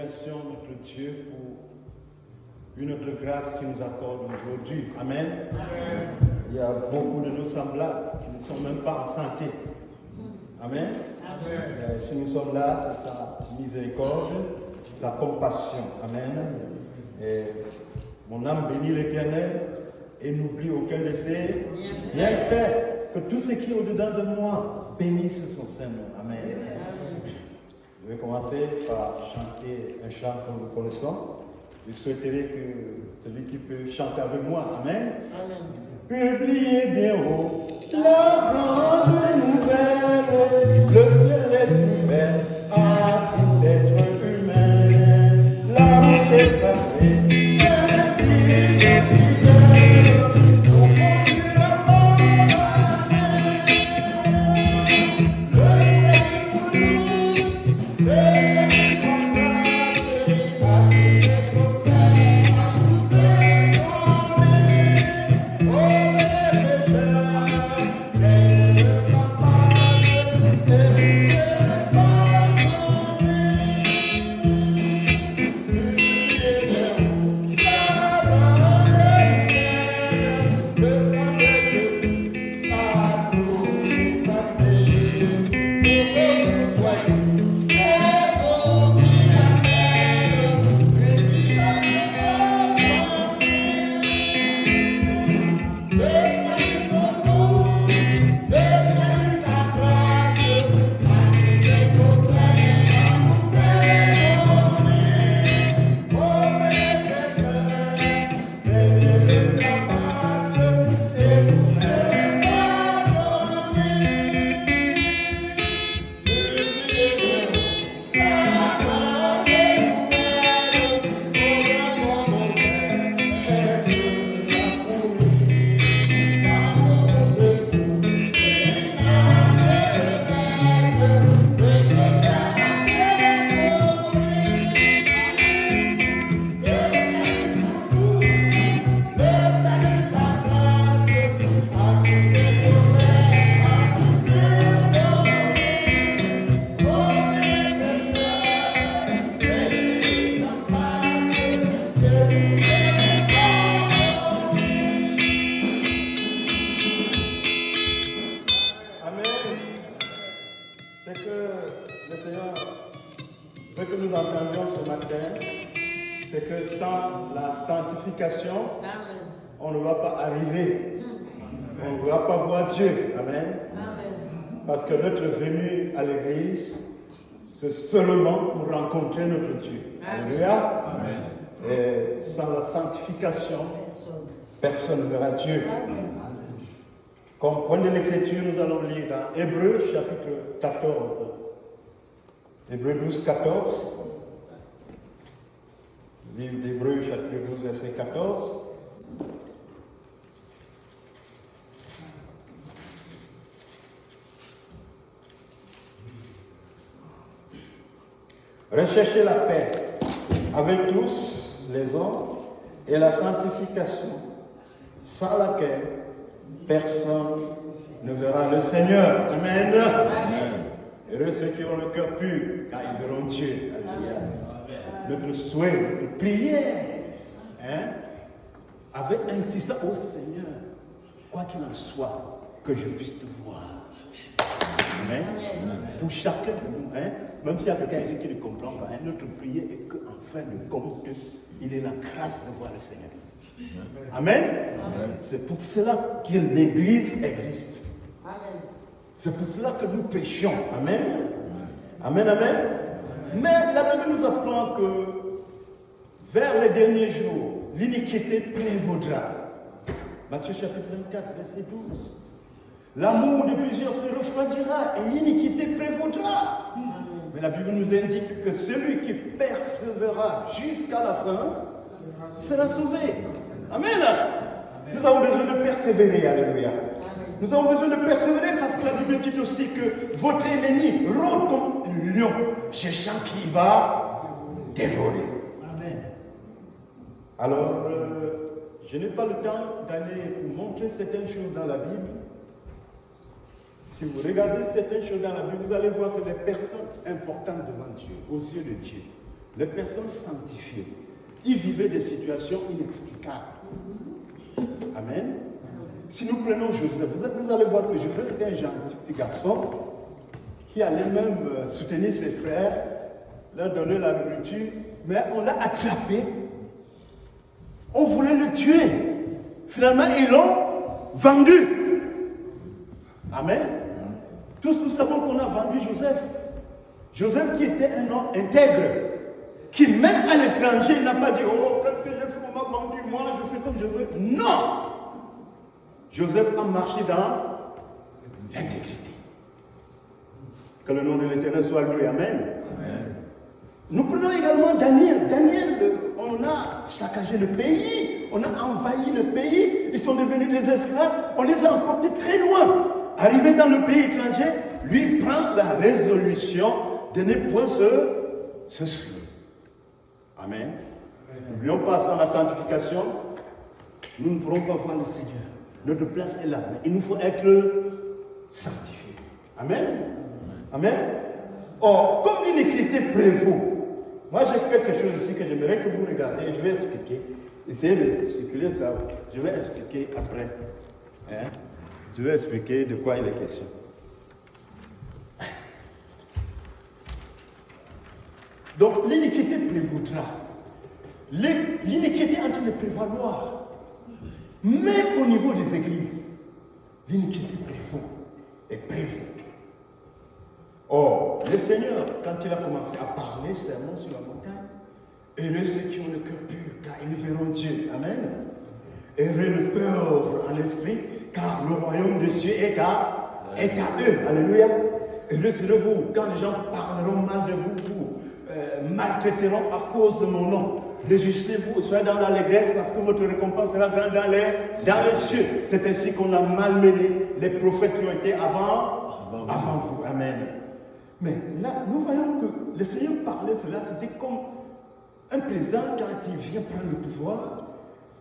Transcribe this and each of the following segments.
Merci notre Dieu pour une autre grâce qu'il nous accorde aujourd'hui. Amen. Amen. Il y a beaucoup de nos semblables qui ne sont même pas en santé. Amen. Amen. Si nous sommes là, c'est sa miséricorde, sa compassion. Amen. Et mon âme bénit l'Éternel et n'oublie aucun de ses bienfaits. Que tout ce qui est au-dedans de moi bénisse son Saint-Nom. Amen. Je vais commencer par chanter un chant que nous connaissons. Je souhaiterais que celui qui peut chanter avec moi, Amen. Amen. Publiez bien haut la grande nouvelle, le ciel est ouvert à tout être humain. La route est tracée, la vie est fidèle, au fond de la mort. On ne va pas arriver. On ne va pas voir Dieu. Amen. Parce que notre venue à l'église, c'est seulement pour rencontrer notre Dieu. Alléluia. Et sans la sanctification, personne ne verra Dieu. Comme point de l'écriture, nous allons lire dans Hébreux chapitre 14. Hébreux 12, 14. Livre d'Hébreux chapitre 12, verset 14. Recherchez la paix avec tous les hommes et la sanctification, sans laquelle personne ne verra le Seigneur. Amen. Amen. Heureux ceux qui ont le cœur pur, car ils verront Dieu. Alléluia. Notre souhait, notre prière, avec insistance au Seigneur, quoi qu'il en soit, que je puisse te voir. Amen. Pour chacun de nous, même s'il y a quelqu'un ici qui ne comprend pas, notre prière est qu'en fin de compte, il est la grâce de voir le Seigneur. Amen. Amen. C'est pour cela que l'Église existe. Amen. C'est pour cela que nous prêchons. Amen. Amen, amen. Mais la Bible nous apprend que vers les derniers jours, l'iniquité prévaudra. Matthieu chapitre 24, verset 12. L'amour de plusieurs se refroidira et l'iniquité prévaudra. Mais la Bible nous indique que celui qui persévérera jusqu'à la fin sera sauvé. Amen. Nous avons besoin de persévérer. Alléluia. Nous avons besoin de persévérer parce que la Bible dit aussi que votre ennemi rôde comme un lion, cherchant qui va dévorer. Amen. Alors, je n'ai pas le temps d'aller vous montrer certaines choses dans la Bible. Si vous regardez certaines choses dans la Bible, vous allez voir que les personnes importantes devant Dieu, aux yeux de Dieu, les personnes sanctifiées, ils vivaient des situations inexplicables. Amen. Si nous prenons Joseph, vous allez voir que Joseph était un gentil petit garçon qui allait même soutenir ses frères, leur donner la nourriture, mais on l'a attrapé. On voulait le tuer. Finalement, ils l'ont vendu. Amen. Tous nous savons qu'on a vendu Joseph. Joseph qui était un homme intègre, qui même à l'étranger n'a pas dit « Oh, qu'est-ce que j'ai fait, on m'a vendu, moi, je fais comme je veux. » Non. Joseph a marché dans l'intégrité. Que le nom de l'Éternel soit loué. Amen. Amen. Nous prenons également Daniel. Daniel, on a saccagé le pays, on a envahi le pays, ils sont devenus des esclaves, on les a emportés très loin. Arrivé dans le pays étranger, lui prend la résolution de ne point se souiller. Amen. N'oublions pas sans la sanctification, nous ne pourrons pas voir le Seigneur. Notre place est là. Il nous faut être sanctifiés. Amen. Amen. Or, comme l'iniquité prévaut, moi j'ai quelque chose ici que j'aimerais que vous regardiez. Je vais expliquer. Essayez de circuler ça. Je vais expliquer après. Hein? Je vais expliquer de quoi il est question. Donc, l'iniquité prévaudra. L'iniquité est en train de prévaloir. Même au niveau des églises, l'iniquité prévaut et prévaut. Or, le Seigneur, quand il a commencé à parler serment sur la montagne, heureux ceux qui ont le cœur pur, car ils verront Dieu. Amen. Heureux le pauvre en esprit, car le royaume des cieux est à eux. Alléluia. Heureux serez-vous quand les gens parleront mal de vous, vous maltraiteront à cause de mon nom. Réjouissez-vous, soyez dans l'allégresse parce que votre récompense sera grande dans les cieux. C'est ainsi qu'on a malmené les prophètes qui ont été avant vous. Amen. Mais là, nous voyons que le Seigneur parlait cela, c'était comme un président quand il vient prendre le pouvoir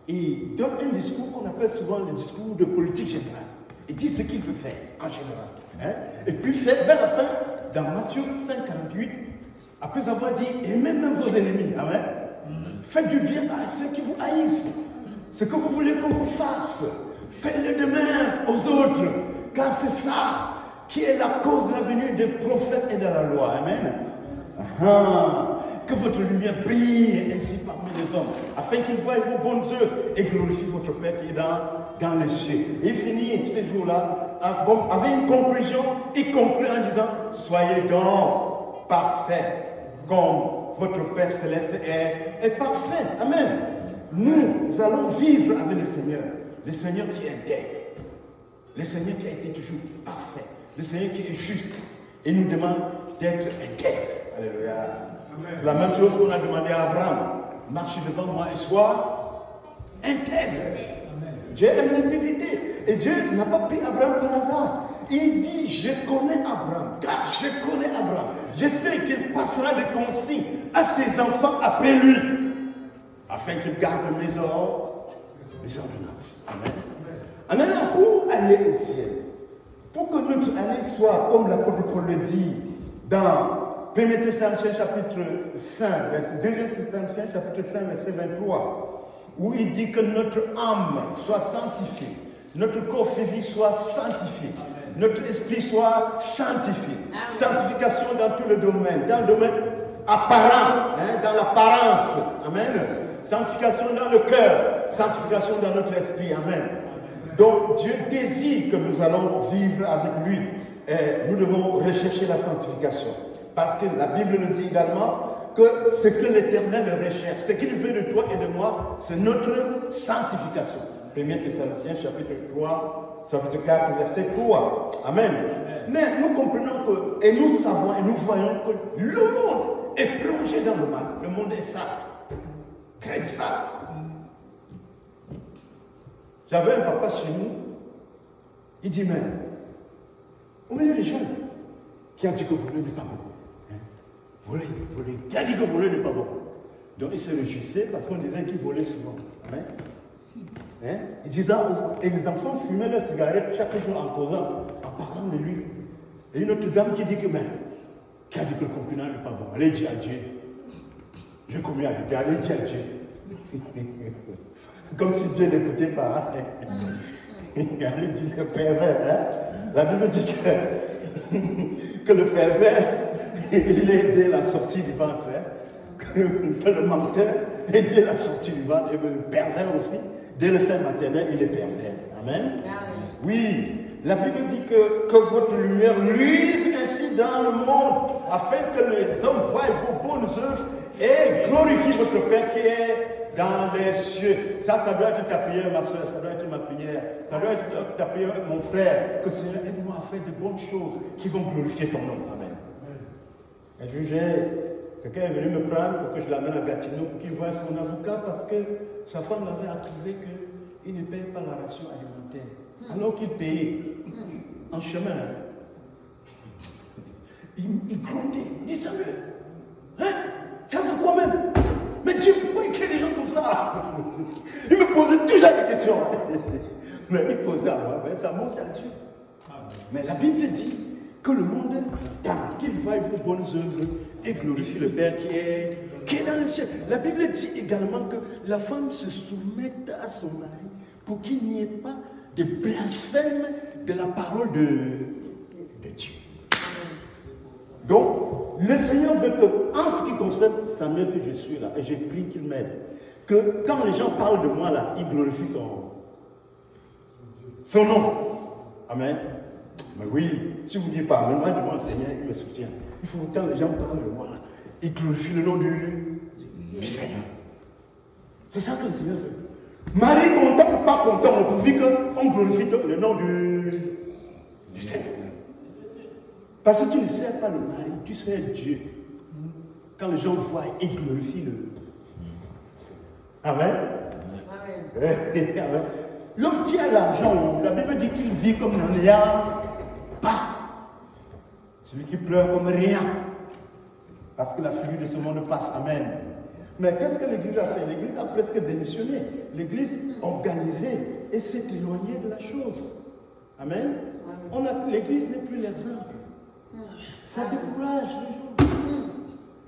et donne un discours qu'on appelle souvent le discours de politique générale. Il dit ce qu'il veut faire en général. Hein? Et puis vers la fin, dans Matthieu 5,48, après avoir dit aimez même vos ennemis. Amen. Faites du bien à ceux qui vous haïssent. Ce que vous voulez qu'on vous fasse, faites-le de même aux autres, car c'est ça qui est la cause de la venue des prophètes et de la loi. Amen. Que votre lumière brille ainsi parmi les hommes, afin qu'ils voient vos bonnes œuvres et glorifient votre Père qui est dans les cieux. Et il finit ces jours-là avec une conclusion. Il conclut en disant soyez donc parfaits comme votre Père Céleste est parfait. Amen. Nous allons vivre avec le Seigneur qui est intègre, le Seigneur qui a été toujours parfait, le Seigneur qui est juste et nous demande d'être intègre. Alléluia. Amen. C'est la même chose qu'on a demandé à Abraham. Marche devant moi et sois intègre. Amen. Dieu aime l'intégrité. Et Dieu n'a pas pris Abraham par hasard. Il dit, je connais Abraham, car je connais Abraham. Je sais qu'il passera des consignes à ses enfants après lui, afin qu'il garde mes ordonnances. Amen. En allant pour aller au ciel, pour que notre année soit, comme l'apôtre Paul le dit, dans 1 Thessaloniciens chapitre 5, 2 Thessaloniciens chapitre 5, verset 23, où il dit que notre âme soit sanctifiée, notre corps physique soit sanctifié, notre esprit soit sanctifié. Amen. Sanctification dans tout le domaine, dans le domaine apparent, dans l'apparence. Amen. Sanctification dans le cœur, sanctification dans notre esprit. Amen. Donc Dieu désire que nous allons vivre avec lui. Et nous devons rechercher la sanctification. Parce que la Bible nous dit également que ce que l'Éternel recherche, ce qu'il veut de toi et de moi, c'est notre sanctification. 1 Thessaloniciens chapitre 3, chapitre 4, verset 3. Amen. Mais nous comprenons que, et nous savons et nous voyons que le monde est plongé dans le mal. Le monde est sale. Très sale. J'avais un papa chez nous, il dit, mais au milieu des jeunes, qui a dit que voler n'est pas bon. Voler. Qui a dit que voler n'est pas bon? Donc il se réjouissait parce qu'on disait qu'il volait souvent. Amen. Il disait, et les enfants fumaient leurs cigarettes chaque jour en causant, en parlant de lui. Et une autre dame qui dit que, mais, qui a dit que le concubinage n'est pas bon? Allez dire à Dieu. Je commets à Dieu, allez dire à Dieu. Comme si Dieu n'écoutait pas. Allez dire le pervers. Hein? La Bible dit que le pervers, il est dès la sortie du ventre. Hein? Que le menteur est dès la sortie du ventre. Et le pervers aussi, dès le sein maternel, il est pervers. Amen. Oui. La Bible dit que votre lumière luise ainsi dans le monde, afin que les hommes voient vos bonnes œuvres et glorifient votre Père qui est dans les cieux. Ça doit être ta prière, ma soeur, ça doit être ma prière, ça doit être ta prière, mon frère, que Seigneur aide-moi à faire de bonnes choses qui vont glorifier ton nom. Amen. Un jour, quelqu'un est venu me prendre pour que je l'amène à Gatineau pour qu'il voie son avocat parce que sa femme l'avait accusé qu'il ne paye pas la ration alimentaire. Alors qu'il payait en chemin. Il grondait, il dit Samuel, hein? Ça c'est quoi même? Mais Dieu, pourquoi il crée des gens comme ça? Il me posait toujours des questions. Mais il posait à moi, mais ça monte à Dieu. Mais la Bible dit que le monde attend qu'il voie vos bonnes œuvres et glorifie le Père qui est dans le ciel. La Bible dit également que la femme se soumette à son mari pour qu'il n'y ait pas de blasphème de la parole de Dieu. Donc, le Seigneur veut que, en ce qui concerne Samuel, que je suis là, et j'ai prié qu'il m'aide, que quand les gens parlent de moi là, ils glorifient son nom. Amen. Mais oui, si vous dites pas, mais moi devant le Seigneur, il me soutient. Il faut que quand les gens parlent de moi là, ils glorifient le nom du Seigneur. C'est ça que le Seigneur veut. Marie content ou pas content, on trouve qu'on glorifie le nom du Seigneur. Parce que tu ne sers pas le mari, tu sers Dieu. Quand les gens voient, ils glorifient le Amen. Amen. L'homme qui a l'argent, la Bible dit qu'il vit comme n'en ayant pas. Celui qui pleure comme rien. Parce que la figure de ce monde passe. Amen. Mais qu'est-ce que l'Église a fait? L'Église a presque démissionné. L'Église organisée et s'est éloignée de la chose. Amen. L'Église n'est plus l'exemple. Ça décourage les gens.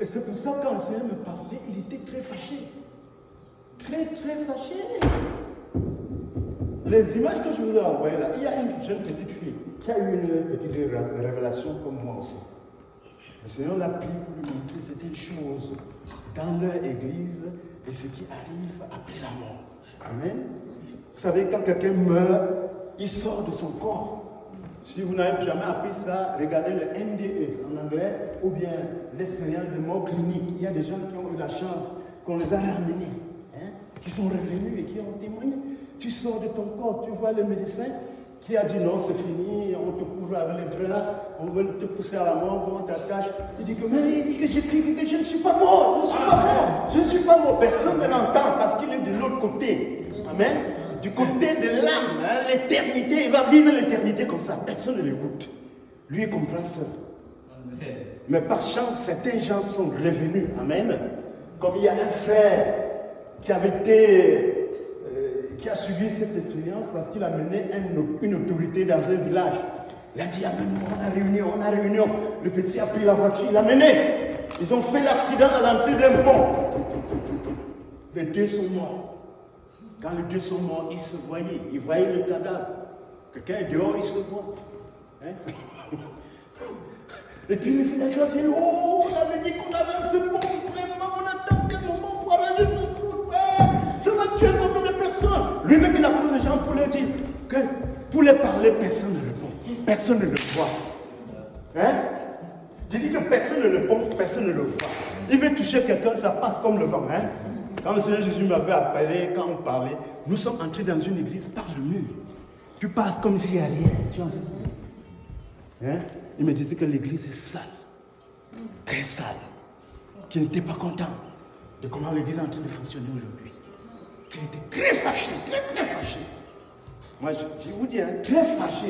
Et c'est pour ça que quand le Seigneur me parlait, il était très fâché. Très, très fâché. Les images que je vous ai envoyées là, il y a une jeune petite fille qui a eu une petite révélation comme moi aussi. Le Seigneur l'a pris pour lui montrer certaines choses dans leur église et ce qui arrive après la mort. Amen. Vous savez, quand quelqu'un meurt, il sort de son corps. Si vous n'avez jamais appris ça, regardez le NDE en anglais ou bien l'expérience de mort clinique. Il y a des gens qui ont eu la chance qu'on les a ramenés, qui sont revenus et qui ont témoigné. Tu sors de ton corps, tu vois le médecin qui a dit non, c'est fini, on te couvre avec les draps, on veut te pousser à la mort, on t'attache. Il dit que, mais il dit que j'écris que je ne suis pas mort, je ne suis pas mort. Personne ne l'entend parce qu'il est de l'autre côté. Amen. Du côté de l'âme, l'éternité, il va vivre l'éternité comme ça. Personne ne l'écoute. Lui, il comprend ça. Mais par chance, certains gens sont revenus. Amen. Comme il y a un frère qui avait été qui a suivi cette expérience parce qu'il a mené une autorité dans un village. Il a dit, amène-moi, on a réunion. Le petit a pris la voiture, il l'a mené. Ils ont fait l'accident à l'entrée d'un pont. Les deux sont morts. Quand les deux sont morts, ils se voyaient. Ils voyaient le cadavre. Quelqu'un est dehors, il se voit. Et puis les villageois viennent, oh, on avait dit qu'on avait ce pont, vraiment, on attend quel moment pour arranger ce pont. Ça va tuer combien de personnes? Lui-même, il a pris les gens pour leur dire que pour les parler, personne ne répond. Personne ne le voit. Je dis que personne ne répond, personne ne le voit. Il veut toucher quelqu'un, ça passe comme le vent. Quand le Seigneur Jésus m'avait appelé, quand on parlait, nous sommes entrés dans une église par le mur. Tu passes comme s'il n'y a rien. Il me disait que l'église est sale. Très sale. Qu'il n'était pas content de comment l'église est en train de fonctionner aujourd'hui. Qu'il était très fâché, très très fâché. Moi, je vous dis, très fâché.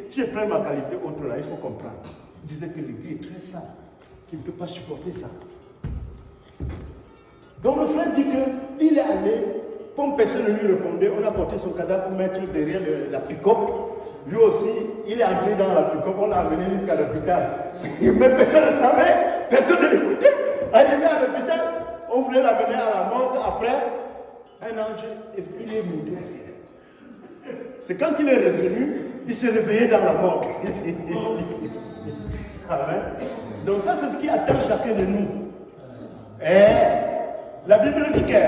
Si je prends ma qualité autre là, il faut comprendre. Il disait que l'église est très sale, qu'il ne peut pas supporter ça. Donc le frère dit qu'il est allé, comme personne ne lui répondait, on a porté son cadavre pour mettre derrière la pick-up. Lui aussi, il est entré dans la pick-up, on l'a amené jusqu'à l'hôpital. Mais personne ne savait, personne ne l'écoutait. Arrivé à l'hôpital, on voulait l'amener à la mort. Après, un ange, il est monté au ciel. C'est quand il est revenu, il s'est réveillé dans la mort. Amen. Donc ça, c'est ce qui attend chacun de nous. Et la Bible dit que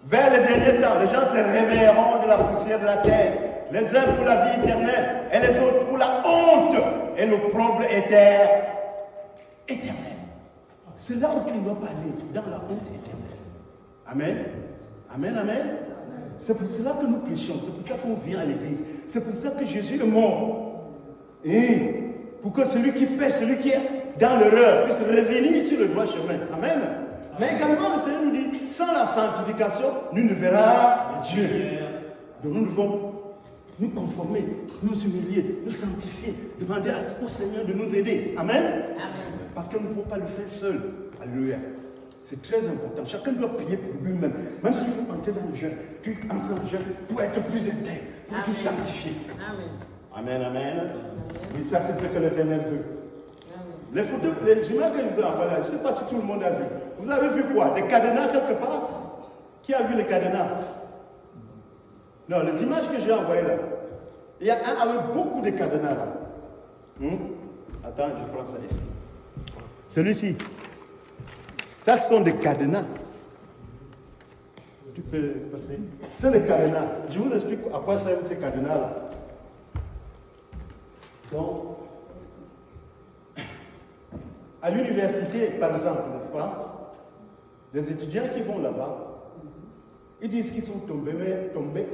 vers les derniers temps, les gens se réveilleront de la poussière de la terre, les uns pour la vie éternelle et les autres pour la honte et l'opprobre éternel. C'est là où tu ne dois pas aller, dans la honte éternelle. Amen. Amen, amen. C'est pour cela que nous prêchons, c'est pour ça qu'on vient à l'église, c'est pour ça que Jésus est mort. Et pour que celui qui pêche, celui qui est dans l'erreur, puisse revenir sur le droit chemin. Amen. Mais également, le Seigneur nous dit, sans la sanctification, nous ne verrons Dieu. Donc nous devons nous conformer, nous humilier, nous sanctifier, demander au Seigneur de nous aider. Amen. Amen. Parce que nous ne pouvons pas le faire seul. Alléluia. C'est très important. Chacun doit prier pour lui-même. Même s'il faut entrer dans le jeûne, tu entres dans le jeûne pour être plus intègre, pour te sanctifier. Amen. Amen, amen. Oui, ça c'est ce que l'Éternel veut. Les photos, les images que je vous ai envoyées, je ne sais pas si tout le monde a vu. Vous avez vu quoi? Des cadenas quelque part? Qui a vu les cadenas? Non, les images que j'ai envoyées là. Il y a un avec beaucoup de cadenas là. Attends, je prends ça ici. Celui-ci. Ça, ce sont des cadenas. Tu peux passer. C'est des cadenas. Je vous explique à quoi servent ces cadenas-là. Donc, à l'université, par exemple, n'est-ce pas? Les étudiants qui vont là-bas, ils disent qu'ils sont tombés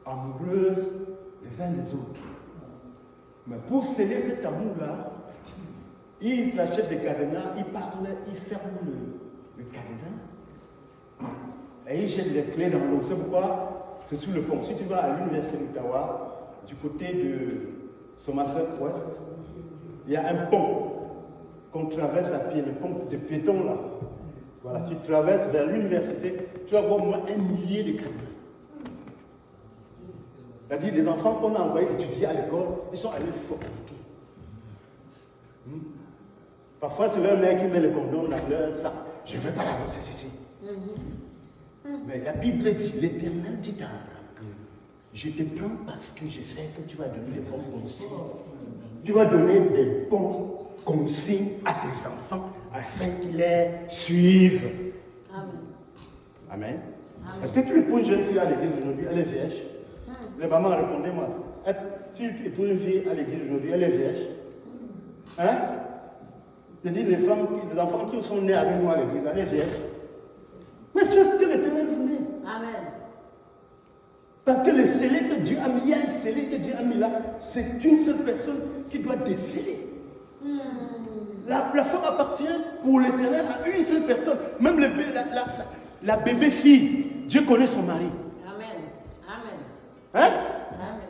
amoureuses les uns des autres. Mais pour sceller cet amour-là, ils achètent des cadenas, ils parlent, ils ferment le cadenas et ils jettent les clés dans l'eau. C'est pourquoi c'est sous le pont. Si tu vas à l'université d'Ottawa, du côté de Somerset West, il y a un pont qu'on traverse à pied, le pont de piétons là. Voilà, tu traverses vers l'université, tu vas voir au moins 1 millier de cadenas. C'est-à-dire des enfants qu'on a envoyés étudier à l'école, ils sont allés forniquer. Parfois, c'est leur mère qui met le condom dans leur sac. Je ne veux pas la grossesse ici. Mais la Bible dit, l'Éternel dit à Abraham que je te prends parce que je sais que tu vas donner des bons consignes. Tu vas donner des bons consignes à tes enfants afin qu'ils les suivent. Amen. Amen. Est-ce que tu épouses une jeune fille à l'église aujourd'hui, elle est vierge? Les mamans, répondez-moi. Tu épouses une fille à l'église aujourd'hui, elle est vierge? Hein? C'est-à-dire les enfants qui sont nés avec moi à l'église, elle est vierge. Mais c'est ce que l'Éternel voulait. Amen. Parce que le scellé que Dieu a mis, il y a un scellé que Dieu a mis là, c'est une seule personne qui doit déceler. La femme appartient pour l'Éternel à une seule personne. Même la bébé fille, Dieu connaît son mari. Amen. Amen. Hein? Amen.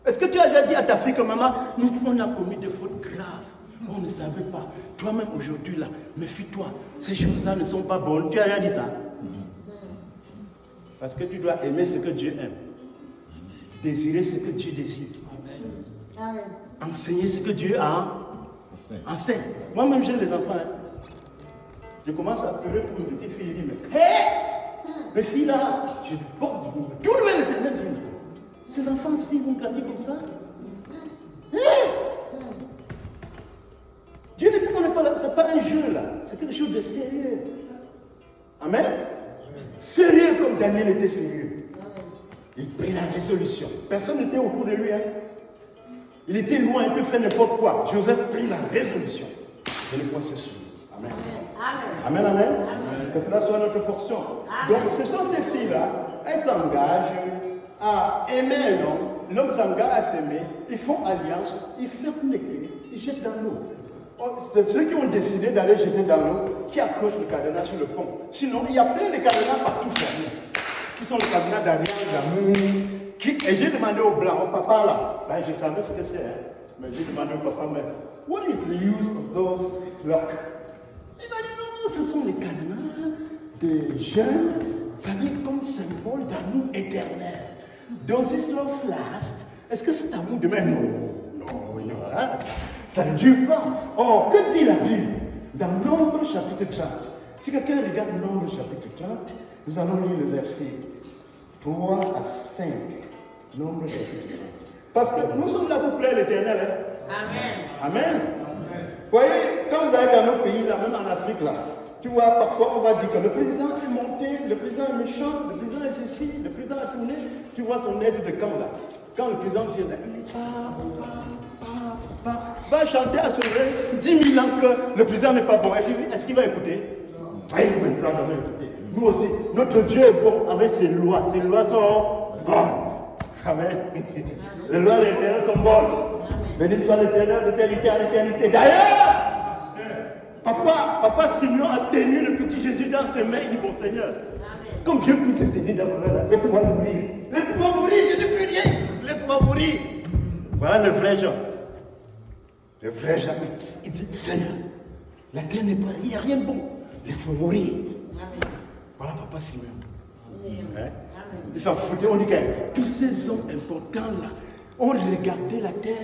Est-ce que tu as déjà dit à ta fille que maman, on a commis des fautes graves? On ne savait pas. Toi-même aujourd'hui là, méfie-toi. Ces choses-là ne sont pas bonnes. Tu as déjà dit ça? Parce que tu dois aimer ce que Dieu aime. Désirer ce que Dieu désire. Amen. Enseigner ce que Dieu a enseigne. Moi-même j'ai les enfants. Je commence à pleurer pour une petite fille. Elle dit, mais hé! Mes filles là, je porte du nouvel Éternel. Ces enfants-ci vont grandir comme ça. Dieu ne connaît pas là, ce n'est pas un jeu là, c'est quelque chose de sérieux. Amen. Sérieux comme Daniel était sérieux. Il prit la résolution. Personne n'était autour de lui. Hein. Il était loin, il peut faire n'importe quoi. Joseph prit la résolution de ne point se souiller. Amen. Amen, amen. Amen. Que cela soit notre portion. Amen. Donc ce sont ces filles-là, elles s'engagent à aimer un homme. L'homme s'engage à s'aimer. Ils font alliance, ils ferment les clés, ils jettent dans l'eau. C'est ceux qui ont décidé d'aller jeter dans l'eau, qui accrochent le cadenas sur le pont. Sinon, il y a plein de cadenas partout fermés. Qui sont les cadenas d'alliance, d'amour. Et j'ai demandé au blanc, au papa là, je savais ce que c'est, hein. Mais j'ai demandé au papa, mais what is the use of those locks? Il m'a dit non, ce sont les cadenas des jeunes, ça vient comme symbole d'amour éternel. Does this love last? Est-ce que cet amour demain? Non, hein, ça ne dure pas. Or, que dit la Bible? Dans Nombre chapitre 30, si quelqu'un regarde Nombre chapitre 30, nous allons lire le verset 3 à 5. Nombre chapitre 30. Parce que nous sommes là pour plaire l'Éternel. Hein? Amen. Amen. Vous voyez, quand vous allez dans nos pays, là, même en Afrique, là, tu vois, parfois on va dire que le président est monté, le président est méchant, le président est ceci, le président a tourné. Tu vois son aide de camp là. Quand le président vient là, il est va chanter à son rêve 10 000 ans que le président n'est pas bon. Est-ce qu'il va écouter? Il ne va jamais écouter. Nous aussi, notre Dieu est bon avec ses lois. Ses lois sont bonnes. Amen. Les lois de l'Éternel sont bonnes. Béni soit l'Éternel de l'éternité à l'éternité. D'ailleurs, Papa Simeon a tenu le petit Jésus dans ses mains. Il dit, bon Seigneur, comme je peux te tenir dans mon main, laisse-moi mourir. Laisse-moi mourir, je n'ai plus rien. Laisse-moi mourir. Voilà le vrai Jean. Le vrai Jean, il dit, Seigneur, la terre n'est pas, il n'y a rien de bon. Laisse-moi mourir. Voilà Papa Simeon. Hein? Ils s'en foutaient, on dit que tous ces hommes importants là ont regardé la terre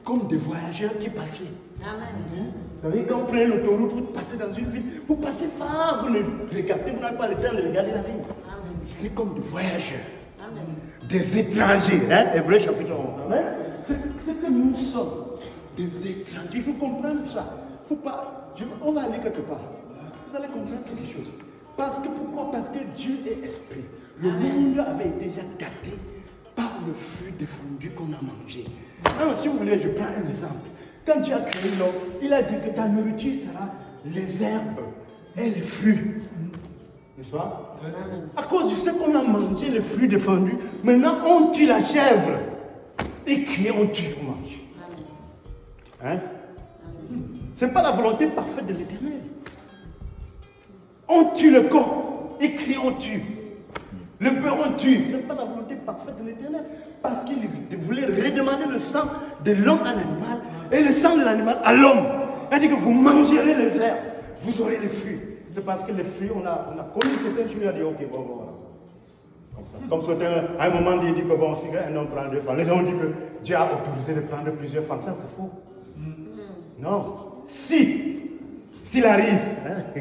comme des voyageurs qui passaient. Amen. Vous savez, quand vous prenez l'autoroute, vous passez dans une ville, vous passez fort, vous ne regardez, vous n'avez pas le temps de regarder la ville. C'est comme des voyageurs. Amen. Des étrangers. Hein? Hébreux chapitre 11. Amen. C'est que nous sommes des étrangers. Il faut comprendre ça. Faut pas, on va aller quelque part. Vous allez comprendre quelque chose. Parce que pourquoi? Parce que Dieu est esprit. Le monde avait été déjà gâté par le fruit défendu qu'on a mangé. Alors, si vous voulez, je prends un exemple. Quand Dieu a créé l'homme, il a dit que ta nourriture sera les herbes et les fruits. N'est-ce pas? À cause du fait qu'on a mangé les fruits défendus, maintenant on tue la chèvre. Et crier, on tue, on mange. Hein? Ce n'est pas la volonté parfaite de l'Éternel. On tue le corps, et crie, on tue. Le beurre, on tue. Ce n'est pas la volonté parfaite de l'Éternel. Parce qu'il voulait redemander le sang de l'homme à l'animal et le sang de l'animal à l'homme. Il a dit que vous mangerez les herbes, vous aurez les fruits. C'est parce que les fruits, on a connu certains fruits, on a dit, ok, bon, voilà. Comme ça. Comme certains, à un moment, il dit que bon, si un homme prend 2 femmes, les gens ont dit que Dieu a autorisé de prendre plusieurs femmes. Ça, c'est faux. Non. S'il arrive, hein?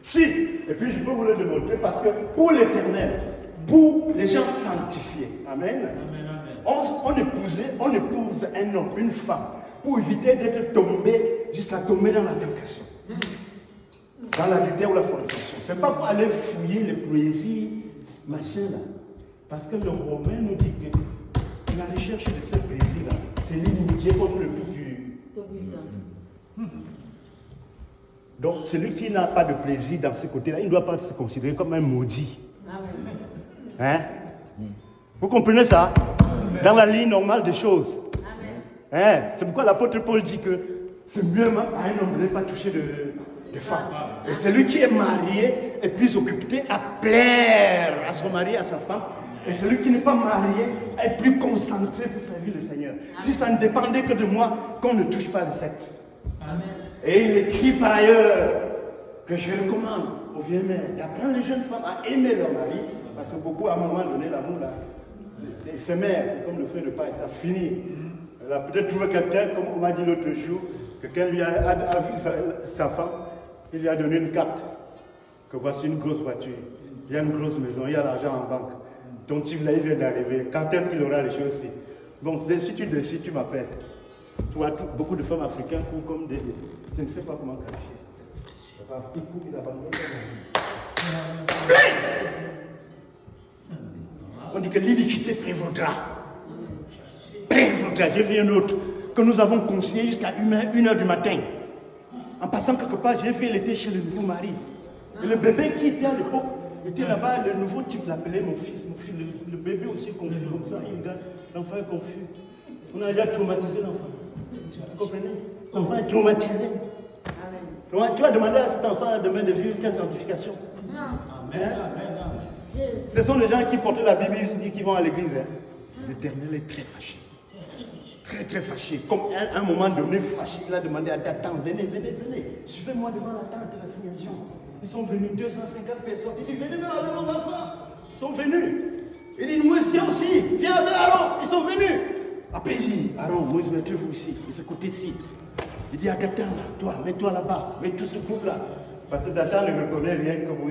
Si, et puis je peux vous le démontrer parce que pour l'Éternel, pour les gens sanctifiés, amen, on épouse un homme, une femme, pour éviter d'être tombé jusqu'à tomber dans la tentation, dans l'adultère ou la fornication. C'est pas pour aller fouiller les plaisirs, machin là, parce que le Romain nous dit que la recherche de ce plaisir là, c'est l'inimitié contre le Tout-Puissant. Donc, celui qui n'a pas de plaisir dans ce côté-là, il ne doit pas se considérer comme un maudit. Hein? Vous comprenez ça? Dans la ligne normale des choses. Hein? C'est pourquoi l'apôtre Paul dit que c'est mieux à un homme de ne pas toucher de femme. Et celui qui est marié est plus occupé à plaire à son mari, à sa femme. Et celui qui n'est pas marié est plus concentré pour servir le Seigneur. Si ça ne dépendait que de moi, qu'on ne touche pas le sexe. Amen. Et il écrit par ailleurs que je recommande aux vieilles mères d'apprendre les jeunes femmes à aimer leur mari, parce que beaucoup, à un moment donné, l'amour, là, c'est éphémère, c'est comme le feu de paille, ça finit. Elle a peut-être trouvé quelqu'un, comme on m'a dit l'autre jour, quelqu'un lui a vu sa femme, il lui a donné une carte, que voici une grosse voiture, il y a une grosse maison, il y a l'argent en banque. Ton type là, il vient d'arriver, quand est-ce qu'il aura les choses-ci? Donc, si tu décides, tu m'appelles. Tu vois, beaucoup de femmes africaines courent comme des... Je ne sais pas comment qualifier ça. Ils courent, ils abandonnent. On dit que l'iniquité prévaudra. Prévaudra. J'ai vu un autre que nous avons conseillé jusqu'à 1h du matin. En passant quelque part, j'ai fait l'été chez le nouveau mari. Et le bébé qui était à l'époque, était là-bas, le nouveau type l'appelait mon fils. Le bébé aussi confus comme ça, l'enfant est confus. On a déjà traumatisé l'enfant. Vous comprenez? L'enfant est traumatisé. Amen. Tu vas demander à cet enfant demain de vivre quelle sanctification? Non. Amen. Ce sont les gens qui portent la Bible, ils se disent qu'ils vont à l'église. Hein. L'Éternel est très fâché. Très très fâché. Comme à un moment donné, fâché, il a demandé à Dathan, venez. Suivez-moi devant la tente de l'assignation. Ils sont venus, 250 personnes. Il dit, venez avec vos enfants. Ils sont venus. Il dit, Moïse aussi, viens avec Aaron. Ils sont venus. Après, il dit, Aaron, Moïse, mettez-vous ici, de ce côté-ci. Il dit à quelqu'un, toi, mets-toi là-bas, mets tout ce groupe-là. Parce que Satan ne reconnaît rien que vous.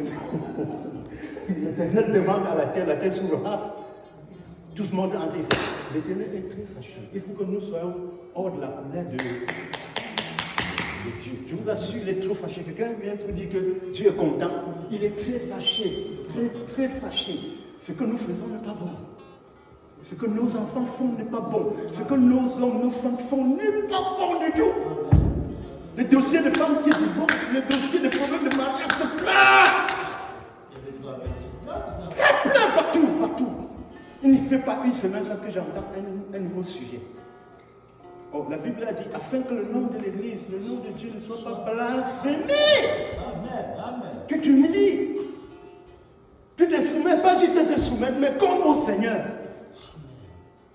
L'Éternel demande à la terre s'ouvrira. Tout ce monde entre. L'Éternel est très fâché. Il faut que nous soyons hors de la colère de Dieu. Je vous assure, il est trop fâché. Quelqu'un vient te dire que Dieu est content. Il est très fâché. Très, très fâché. Ce que nous faisons n'est pas bon. Ce que nos enfants font n'est pas bon. Ce que nos hommes, nos femmes font n'est pas bon du tout. Les dossiers de femmes qui divorcent, les dossiers de problèmes de mariage se plein. Très plein partout, partout. Il ne fait pas une semaine sans que j'entende un nouveau sujet. Oh, la Bible a dit, afin que le nom de l'Église, le nom de Dieu ne soit pas blasphémé. Amen. Que tu humilies. Tu te soumets, pas juste te soumettre, mais comme au Seigneur.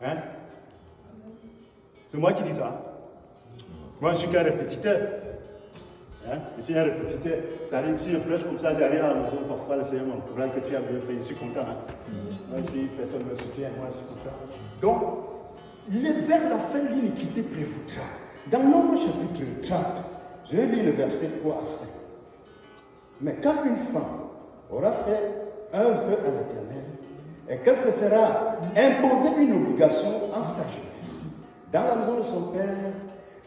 Hein? C'est moi qui dis ça. Moi, je suis qu'un répétiteur. Hein? Je suis un répétiteur. Ça arrive, si je prêche comme ça, j'arrive à la maison, parfois le Seigneur m'encourage que tu as bien fait, je suis content. Hein? Même si personne ne me soutient, moi je suis content. Donc, vers la fin, l'iniquité prévaudra. Dans Nombre chapitre 30, je lis le verset 3 à 5. Mais quand une femme aura fait un vœu à l'Éternel, et qu'elle se sera imposée une obligation en sa jeunesse, dans la maison de son père,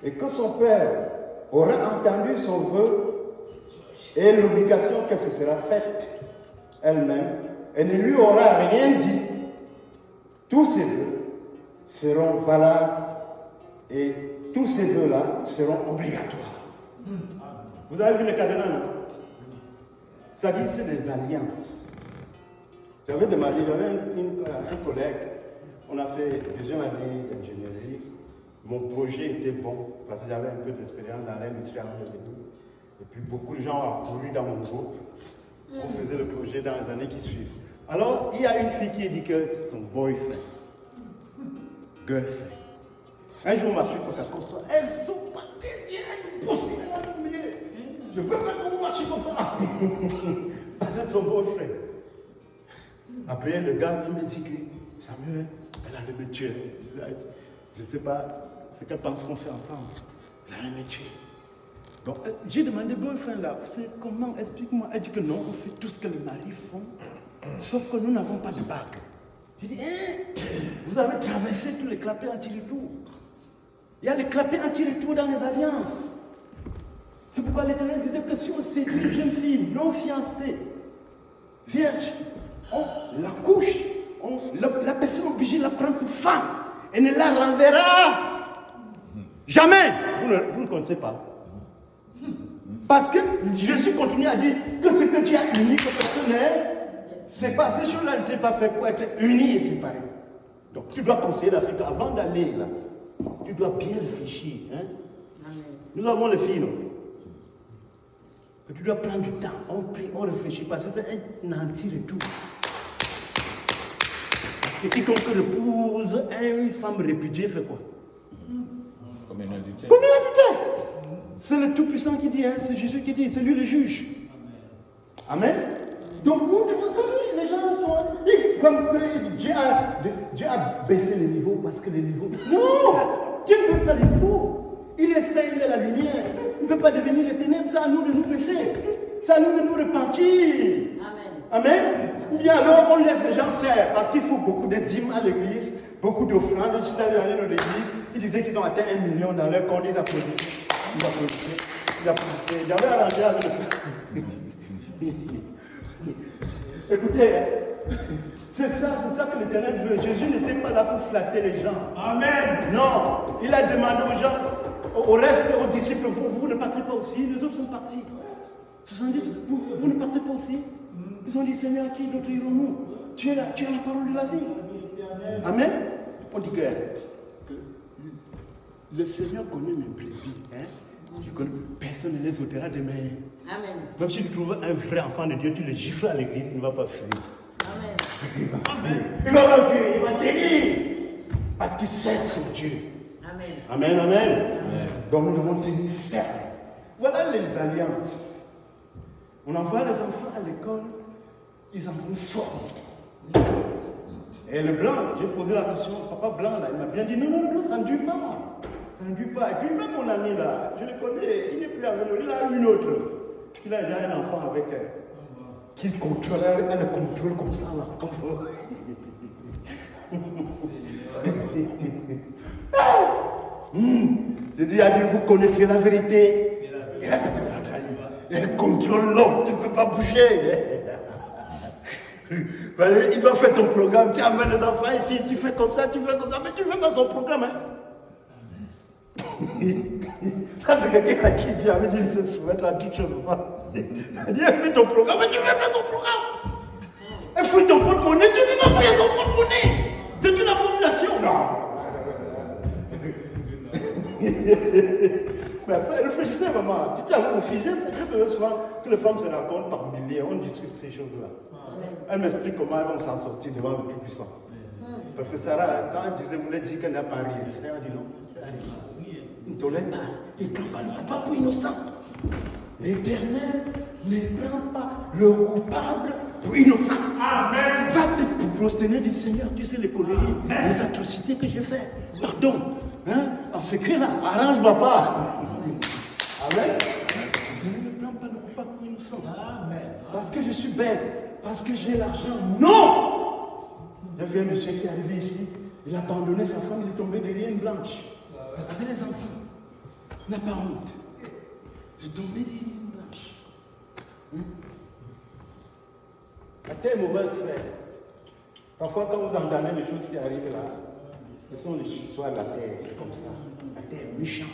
et que son père aura entendu son vœu et l'obligation qu'elle se sera faite elle-même, et ne lui aura rien dit, tous ces vœux seront valables et tous ces vœux-là seront obligatoires. Vous avez vu le cadenas, non? Ça dit c'est des alliances. J'avais demandé, j'avais un collègue, on a fait deuxième année d'ingénierie. Mon projet était bon parce que j'avais un peu d'expérience dans l'industrie agroalimentaire. Et puis beaucoup de gens ont couru dans mon groupe. On faisait le projet dans les années qui suivent. Alors, il y a une fille qui a dit que son boyfriend, girlfriend, un jour on marchait pour comme ça, elles sont pas terribles, je veux pas que vous marchiez comme ça. C'est son boyfriend. Après, le gars il me dit que Samuel, elle allait me tuer. Je ne sais pas ce qu'elle pense qu'on fait ensemble. Elle allait me tuer. Donc, j'ai demandé boyfriend là, c'est comment, explique-moi. Elle dit que non, on fait tout ce que les maris font, sauf que nous n'avons pas de bague. J'ai dit, vous avez traversé tous les clapets anti-retour. Il y a les clapets anti-retour dans les alliances. C'est pourquoi l'Éternel disait que si on séduit une jeune fille non fiancée, vierge, on la couche, la personne obligée la prend pour femme et ne la renverra jamais. Vous ne connaissez pas. Parce que Jésus continue à dire que ce que tu as uni, que personne n'est séparé. Ces choses-là n'étaient pas faites pour être unies et séparées. Donc tu dois conseiller l'Afrique avant d'aller là. Tu dois bien réfléchir. Hein? Nous avons les filles, non? Que tu dois prendre du temps. On prie, on réfléchit parce que c'est un anti-retour. Parce que quiconque épouse une femme répudiée fait quoi? Combien d'adultère? C'est le Tout-Puissant qui dit, hein? C'est Jésus qui dit, c'est lui le juge. Amen. Donc nous devons savoir, les gens sont... Comme Dieu a baissé les niveaux parce que les niveaux... Non! Dieu ne baisse pas les niveaux. Il est saint, il est la lumière. Il ne peut pas devenir les ténèbres, c'est à nous de nous baisser. C'est à nous de nous repentir. Amen. Ou bien alors on laisse les gens faire parce qu'il faut beaucoup de dîmes à l'église, beaucoup d'offrandes. Je suis allé dans l'église, ils disaient qu'ils ont atteint 1 million dans leur compte, ils applaudissaient. J'avais arrangé avec le Écoutez, c'est ça que l'Éternel veut. Jésus n'était pas là pour flatter les gens. Amen. Non, il a demandé aux gens, au reste, aux disciples, vous ne partez pas aussi. Les autres sont partis. 70, vous ne partez pas aussi. Ils ont dit, Seigneur, à qui d'autre irons-nous? Tu as la parole de la vie. Amen. On dit que le Seigneur connaît mes brebis. Hein? Personne ne les ôtera de main. Amen. Même si tu trouves un vrai enfant de Dieu, tu le gifles à l'église, il ne va pas fuir. Amen. Amen. Il ne va pas fuir, il va tenir. Parce qu'il sait son Dieu. Amen. Amen, amen. Amen. Donc nous devons tenir ferme. Voilà les alliances. On envoie les enfants à l'école, ils en vont fort. Et le blanc, j'ai posé la question, papa blanc là, il m'a bien dit non, ça ne dure pas. Ça ne dure pas. Et puis même mon ami là, je le connais, il n'est plus avec nous. Il a une autre. Il a déjà un enfant avec elle. Qu'il contrôle, elle le contrôle comme ça là. Jésus a dit, vous connaîtrez la vérité. Et la vérité rendra libre. Elle contrôle l'homme, tu ne peux pas bouger. Il va faire ton programme, tu amènes les enfants ici, tu fais comme ça, mais tu ne fais pas ton programme. Hein? Ça, c'est quelqu'un à qui Dieu avait dit de se soumettre à toute chose. Dieu fait ton programme, mais tu ne fais pas ton programme. Et fouille ton porte-monnaie, tu ne peux pas fouiller ton porte-monnaie. C'est une abomination. Non. Mais après, réfléchissez, maman. Tu as mon fils, j'ai besoin souvent que les femmes se rencontrent par milliers, on discute ces choses-là. Elle m'explique comment elles vont s'en sortir devant le Tout-Puissant. Parce que Sarah, quand elle disait, voulait dire qu'elle n'a pas ri, le Seigneur dit non. Il ne tolère pas. Il ne prend pas le coupable pour innocent. L'Éternel ne prend pas le coupable pour innocent. Amen. Va te prosterner du Seigneur, tu sais les conneries, les atrocités que j'ai faites. Pardon. Hein? En secret là, arrange-moi pas. Amen. L'Éternel ne prend pas le coupable pour innocent. Amen. Parce que je suis belle, parce que j'ai l'argent. Non! J'ai vu un monsieur qui est arrivé ici, il a abandonné sa femme, il est tombé derrière une blanche. Avec les enfants. Il n'a pas honte. Il est tombé derrière une blanche. La terre est mauvaise, frère. Parfois, quand vous entendez les choses qui arrivent là, ce sont les histoires de la terre, c'est comme ça. La terre est méchante.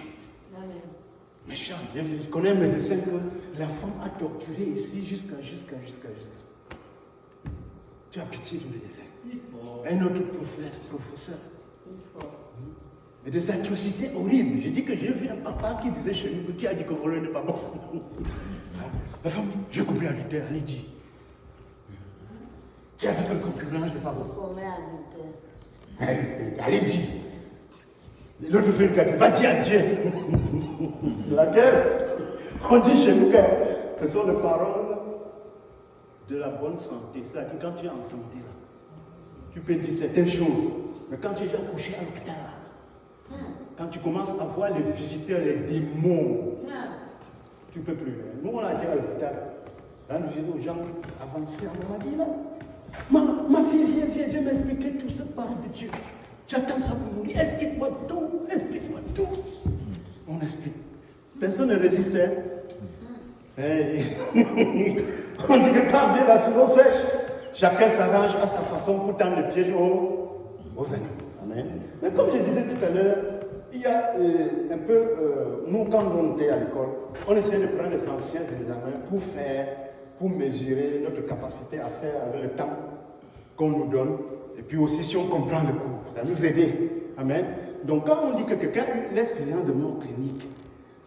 Méchant. Je connais un médecin que la femme a torturé ici jusqu'à. Tu as pitié du médecin. Un autre professeur. Mais des atrocités horribles. J'ai dit que j'ai vu un papa qui disait chez nous, qui a dit que voler n'est pas bon. La femme dit, j'ai coupé l'adultère, allez dit. Qui a dit que le concubinage n'est pas bon? Allez dit. L'autre fait le cadeau, va dire à Dieu. Laquelle? On dit chez nous que ce sont les paroles de la bonne santé. C'est-à-dire que quand tu es en santé, là, tu peux dire certaines choses. Mais quand tu es déjà couché à l'hôpital, quand tu commences à voir les visiteurs, les démons, tu ne peux plus. Nous, on a été à l'hôpital. Là, nous disons aux gens avancés à maladie, là. Ma fille, viens m'expliquer toute cette parole de Dieu. Tu attends ça pour mourir. Explique-moi tout. On explique. Personne ne résistait. Hey. On dit que quand vient la saison sèche, chacun s'arrange à sa façon pour tendre le piège aux animaux. Amen. Mais comme je disais tout à l'heure, il y a un peu, nous quand on était à l'école, on essayait de prendre les anciens examens pour mesurer notre capacité à faire avec le temps qu'on nous donne. Et puis aussi si on comprend le cours, ça nous aide. Amen. Donc quand on dit que quelqu'un a eu l'expérience de mort clinique,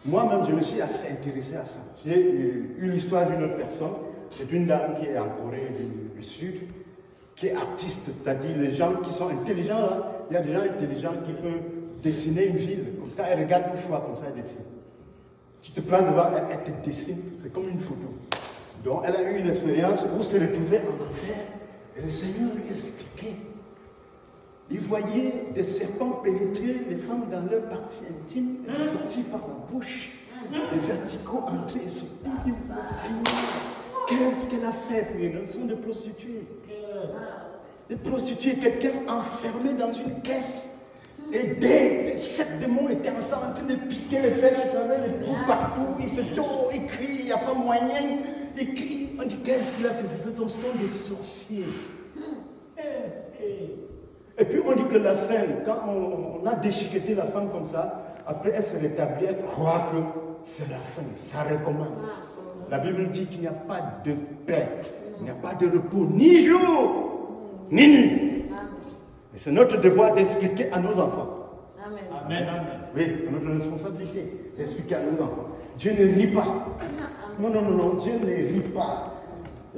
moi-même je me suis assez intéressé à ça. J'ai eu l'histoire d'une autre personne, c'est une dame qui est en Corée du Sud, qui est artiste, c'est-à-dire les gens qui sont intelligents là, il y a des gens intelligents qui peuvent dessiner une ville, comme ça, elle regarde une fois, comme ça, elle dessine. Tu te places devant, elle te dessine, c'est comme une photo. Donc elle a eu une expérience où elle s'est retrouvée en enfer, et le Seigneur lui expliquait. Il voyait des serpents pénétrer les femmes dans leur partie intime et sortir par la bouche, des articles entrés et sortir. Il dit, Seigneur, qu'est-ce qu'elle a fait pour une notion de prostituée? Des prostituées, quelqu'un enfermé dans une caisse. Et les 7 démons étaient ensemble en train de piquer les fers à travers les trous partout. Il se tourne, il crie, il n'y a pas moyen. Il crie. On dit, qu'est-ce qu'il a fait? C'est un son des sorciers. Et puis on dit que la scène, quand on a déchiqueté la femme comme ça, après elle se rétablit, elle croit que c'est la fin, ça recommence. La Bible dit qu'il n'y a pas de paix, il n'y a pas de repos, ni jour, ni nuit. Et c'est notre devoir d'expliquer à nos enfants. Amen. Oui, c'est notre responsabilité d'expliquer à nos enfants. Dieu ne rit pas. Non, Dieu ne rit pas.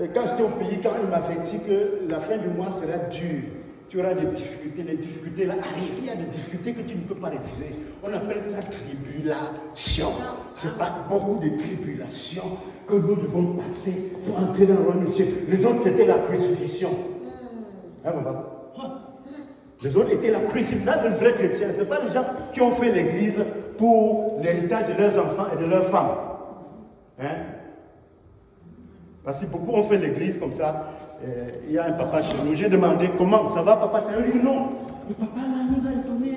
Et quand j'étais au pays, quand il m'avait dit que la fin du mois sera dure, tu auras des difficultés, les difficultés là arrivent, il y a des difficultés que tu ne peux pas refuser. On appelle ça tribulation. Ce n'est pas beaucoup de tribulations que nous devons passer pour entrer dans le royaume de Dieu. Les autres, c'était la crucifixion. Hein, papa? Les autres étaient la crucifixion de vrais chrétiens. Ce n'est pas les gens qui ont fait l'église pour l'héritage de leurs enfants et de leurs femmes. Hein? Parce que beaucoup ont fait l'église comme ça. Il y a un papa chez nous. J'ai demandé comment ça va, papa. Il dit non. Le papa là nous a étonnés.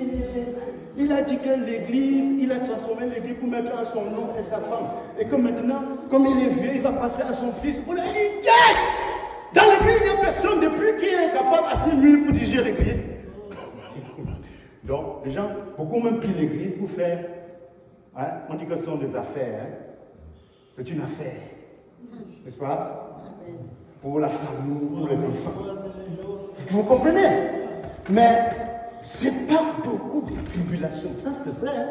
Il a dit que l'église, il a transformé l'église pour mettre à son nom et sa femme. Et que maintenant, comme il est vieux, il va passer à son fils. On a dit yes! Dans l'église, il n'y a personne depuis qui est capable assez nul pour diriger l'église. Donc, les gens, beaucoup ont même pris l'église pour faire, hein, on dit que ce sont des affaires, hein. C'est une affaire, n'est-ce pas? Pour la famille, pour les enfants. Vous comprenez? Mais ce n'est pas beaucoup de tribulations, ça c'est vrai. Hein?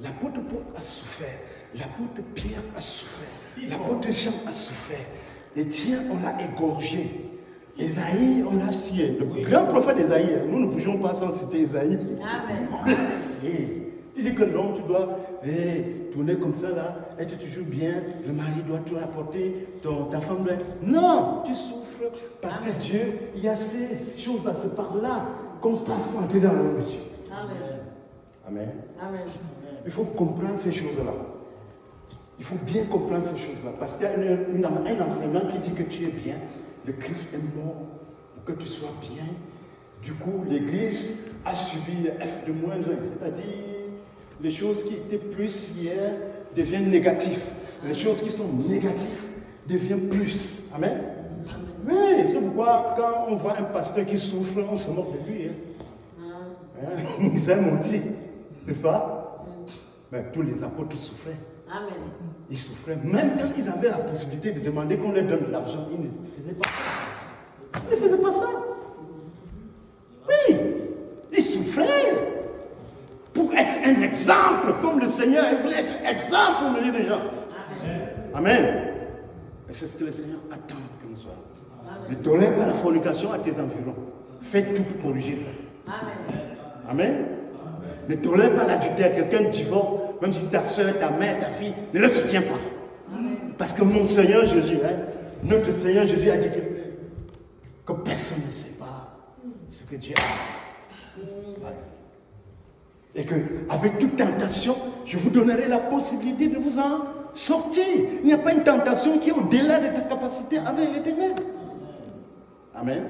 L'apôtre Paul a souffert, l'apôtre Pierre a souffert, l'apôtre Jean a souffert. Étienne, on l'a égorgé. Ésaïe, on l'a scié. Le grand prophète Ésaïe, nous ne pouvions pas sans citer Ésaïe. Amen. On l'a scié. Il dit que non, tu dois tourner comme ça là, être toujours bien, le mari doit tout apporter, ta femme doit être... Non, tu souffres parce Amen. Que Dieu, il y a ces choses dans ce par-là qu'on passe pour entrer dans le nom de Dieu. Amen. Amen. Amen. Il faut comprendre ces choses-là. Il faut bien comprendre ces choses-là parce qu'il y a un enseignement qui dit que tu es bien. Le Christ est mort pour que tu sois bien. Du coup, l'Église a subi F de moins 1, c'est-à-dire les choses qui étaient plus hier deviennent négatives. Les choses qui sont négatives deviennent plus. Amen. Oui, c'est pourquoi quand on voit un pasteur qui souffre, on se moque de lui. Hein? C'est un maudit, n'est-ce pas? Mais tous les apôtres souffraient. Amen. Ils souffraient. Même quand ils avaient la possibilité de demander qu'on leur donne de l'argent, ils ne faisaient pas ça. Ils ne faisaient pas ça. Oui, ils souffraient pour être un exemple, comme le Seigneur. Il voulait être exemple au milieu des gens. Amen. Amen. Et c'est ce que le Seigneur attend que nous soyons. Ne tolère pas la fornication à tes environs. Fais tout pour corriger ça. Amen. Amen. Ne tolère pas l'adultère. Quelqu'un divorce, même si ta soeur, ta mère, ta fille, ne le soutient pas. Amen. Parce que mon Seigneur Jésus, notre Seigneur Jésus a dit que personne ne sait pas ce que Dieu a. Voilà. Et qu'avec toute tentation, je vous donnerai la possibilité de vous en sortir. Il n'y a pas une tentation qui est au-delà de ta capacité avec l'Éternel. Amen.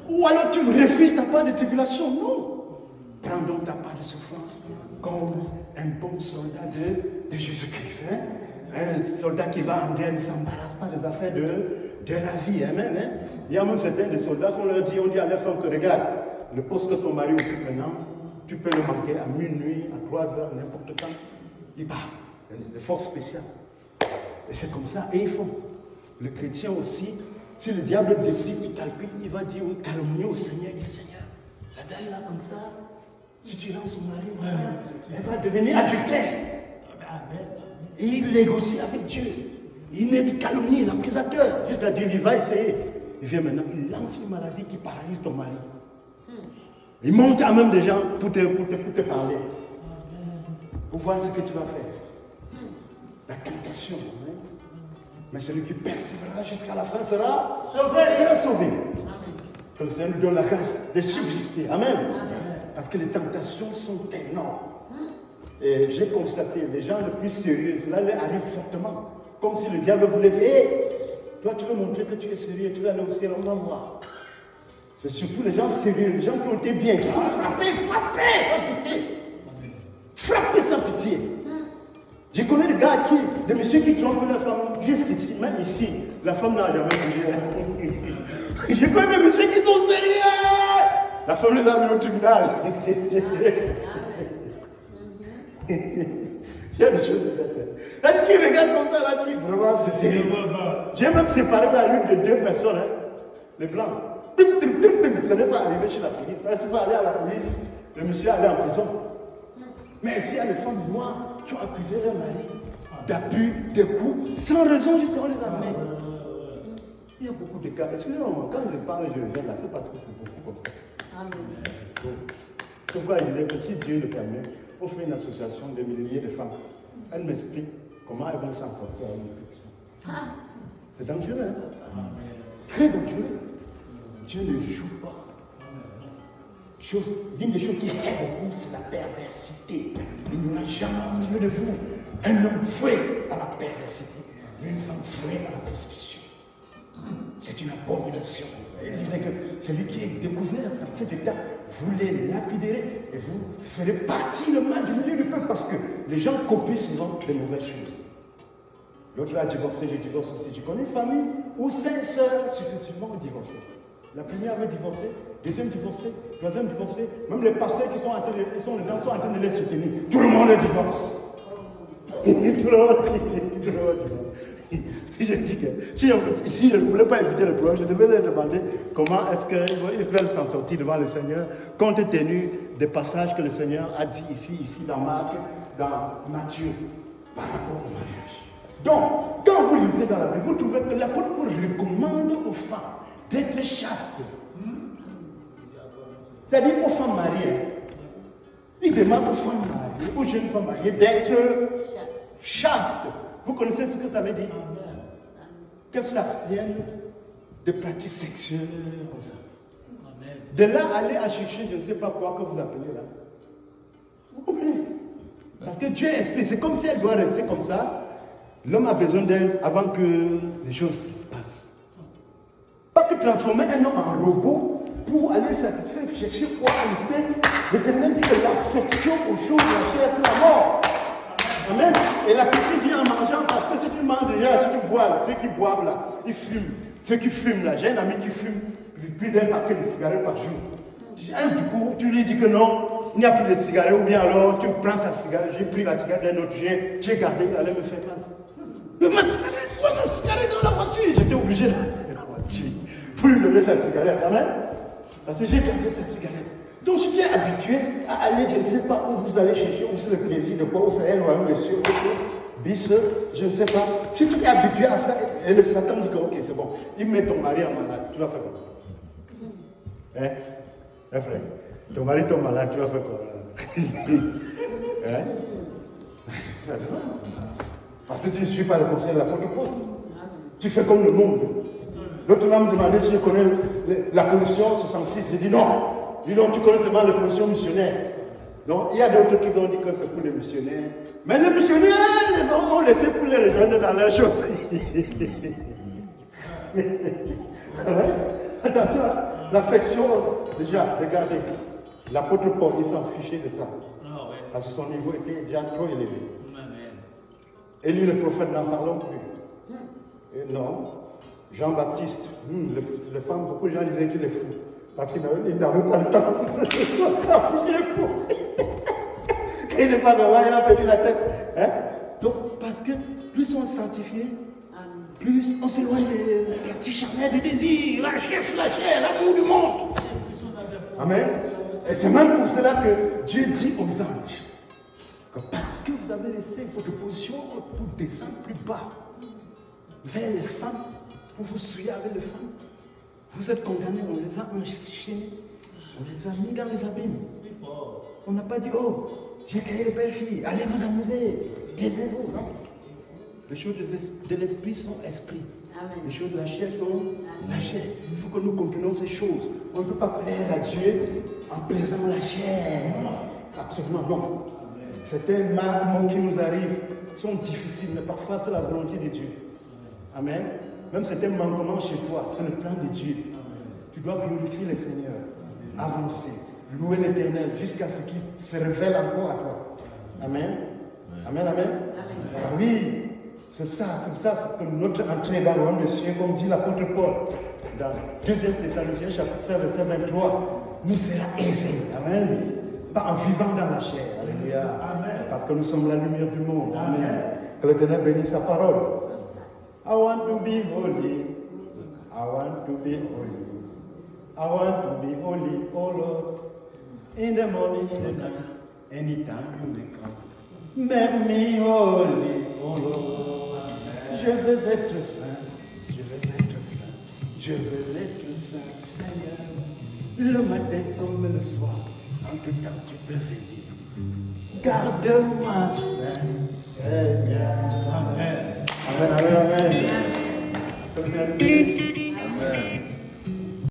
Ou alors tu refuses ta part de tribulation. Non. Prends donc ta part de souffrance comme un bon soldat de Jésus-Christ. Hein? Un soldat qui va en guerre ne s'embarrasse pas des affaires de la vie. Amen. Hein? Il y a même certains des soldats qu'on leur dit, on dit à leur femme que regarde, le poste que ton mari occupe maintenant, tu peux le manquer à minuit, à 3 heures, n'importe quand. Il part. Les forces spéciales. Et c'est comme ça. Et ils font. Le chrétien aussi, si le diable décide, il calcule, il va dire, calomnier au Seigneur, il dit, Seigneur, la dame là comme ça, si tu lances son mari, elle va devenir adultère. Et il négocie avec Dieu. Il n'est que calomnie, l'accusateur. Jusqu'à dire, il va essayer. Il vient maintenant, il lance une maladie qui paralyse ton mari. Il monte à même des gens pour te parler. Pour voir ce que tu vas faire. La tentation. Mais celui qui persévérera jusqu'à la fin sera sauvé. Que le Seigneur nous donne la grâce de subsister. Amen. Parce que les tentations sont énormes. Et j'ai constaté, les gens les plus sérieux, cela leur arrive fortement. Comme si le diable voulait dire, hé, toi tu veux montrer que tu es sérieux, tu vas aller au ciel, on va voir. C'est surtout les gens sérieux, les gens qui ont été bien, qui sont frappés sans pitié. Frappés sans pitié. Je connais des gars des messieurs qui trompent leur femme jusqu'ici, même ici. La femme n'a jamais bougé. Je connais des messieurs qui sont sérieux. La femme les a mis au tribunal. Il y a des choses. Là, tu regardes comme ça, là, tu vraiment, c'est terrible. J'ai même séparé la lutte de 2 personnes, hein, les blancs. Ça n'est pas arrivé chez la police. Parce que ça allait à la police, le monsieur allait en prison. Mais s'il y a des femmes noires qui ont accusé leur mari d'abus, de coups, sans raison, justement, les amener. Il y a beaucoup de cas. Excusez-moi, quand je parle, je reviens là, c'est parce que c'est beaucoup comme ça. Amen. C'est pourquoi il disait que si Dieu le permet, on fait une association de milliers de femmes. Elles m'expliquent comment elles vont s'en sortir avec le plus puissant. C'est dangereux, hein? Très dangereux. Dieu ne joue pas. l'une des choses qui est beaucoup, c'est la perversité. Il n'y aura jamais au milieu de vous un homme voué à la perversité, mais une femme vouée à la prostitution. C'est une abomination. Il disait que celui qui est découvert dans cet état, vous les lapiderez et vous ferez partie le mal du milieu du peuple parce que les gens copient souvent les mauvaises choses. L'autre a divorcé, j'ai divorcé aussi. Je connais une famille où 5 sœurs successivement ont divorcé. La première avait divorcé, deuxième divorcé, troisième divorcé. Même les pasteurs qui sont en train de les soutenir. Tout le monde divorce. Tout le monde divorce. Je dis que si je ne voulais pas éviter le problème, je devais leur demander comment est-ce qu'ils veulent s'en sortir devant le Seigneur, compte tenu des passages que le Seigneur a dit ici dans Marc, dans Matthieu, par rapport au mariage. Donc, quand vous lisez dans la Bible, vous trouvez que l'apôtre Paul recommande aux femmes d'être chastes. C'est-à-dire aux femmes mariées. Il demande aux femmes mariées, aux jeunes femmes mariées d'être chastes. Vous connaissez ce que ça veut dire? Qu'elles s'abstiennent de pratiques sexuelles comme ça. De là, aller à chercher, je ne sais pas quoi que vous appelez là. Vous comprenez? Parce que Dieu est esprit, c'est comme si elle doit rester comme ça. L'homme a besoin d'elle avant que les choses se passent. Pas que transformer un homme en robot pour aller satisfaire, chercher quoi il fait. L'Éternel dit que l'affection aux choses de la chair, c'est la mort. Amen. Et la petite vient en mangeant parce que si tu manges déjà, si tu bois, ceux qui boivent là, ils fument. Ceux qui fument là, j'ai un ami qui fume plus d'un paquet de cigarettes par jour. Du coup, tu lui dis que non, il n'y a plus de cigarettes, ou bien alors tu prends sa cigarette, j'ai pris la cigarette d'un autre, j'ai gardé, il allait me faire mal. Mais ma cigarette dans la voiture, j'étais obligé de la voiture pour lui donner sa cigarette, amen. Parce que j'ai gardé sa cigarette. Donc si tu es habitué à aller, je ne sais pas où vous allez chercher, où c'est le plaisir de quoi, où c'est un royaume de cieux, bis, je ne sais pas. Si tu es habitué à ça, et le Satan dit que ok, c'est bon, il met ton mari en malade, tu vas faire quoi? Hein? Hein, frère? Ton mari tombe malade, tu vas faire quoi? Hein? Parce que tu ne suis pas le conseil de l'apôtre Paul. Tu fais comme le monde. L'autre homme me demandait si je connais la commission 66. J'ai dit non. Dis donc, tu connais seulement la commission missionnaire. Donc, il y a d'autres qui ont dit que c'est pour les missionnaires. Mais les missionnaires, les ont laissé pour les rejoindre dans leur chose. Attention, l'affection, déjà, regardez. L'apôtre Paul, il s'en fichait de ça. Parce que son niveau était déjà trop élevé. Et lui, le prophète, n'en parlons plus. Et non. Jean-Baptiste, les femmes, beaucoup de gens disaient qu'il est fou. Parce qu'il n'avait pas le temps. Il est fou. Il n'est pas normal, il a perdu la tête. Hein? Donc, parce que plus on est sanctifié, plus on s'éloigne des pratiques charnelles, des désirs, la chair, l'amour du monde. Amen. Et c'est même pour cela que Dieu dit aux anges que parce que vous avez laissé votre position pour descendre plus bas vers les femmes, pour vous souiller avec les femmes, vous êtes condamnés, on les a enchaînés, on les a mis dans les abîmes. On n'a pas dit, oh, j'ai créé les belles filles, allez vous amuser, taisez-vous, non. Les choses de l'esprit sont esprit. Les choses de la chair sont la chair. Il faut que nous comprenions ces choses. On ne peut pas plaire à Dieu en plaisant la chair. Absolument non. Certains mots qui nous arrivent sont difficiles, mais parfois c'est la volonté de Dieu. Amen. Même certains manquements chez toi, c'est le plan de Dieu. Tu dois glorifier le Seigneur, avancer, louer l'Éternel jusqu'à ce qu'il se révèle encore à toi. Amen. Amen, amen. Ah oui, c'est ça, c'est pour ça que notre entrée dans le royaume des cieux, comme dit l'apôtre Paul, dans 2 Thessaloniciens chapitre 7, verset 23, nous sera aisé. Amen. Pas en vivant dans la chair. Alléluia. Amen. Parce que nous sommes la lumière du monde. Amen. Que l'Éternel bénisse sa parole. I want to be holy. I want to be holy. I want to be holy, oh Lord. In the morning, in the night, anytime you may come. Make me holy, oh Lord. Je veux être saint. Je veux être saint. Je veux être saint, Seigneur. Le matin comme le soir. En tout temps, tu peux venir. Garde-moi, Seigneur. Amen. Amen, amen, amen.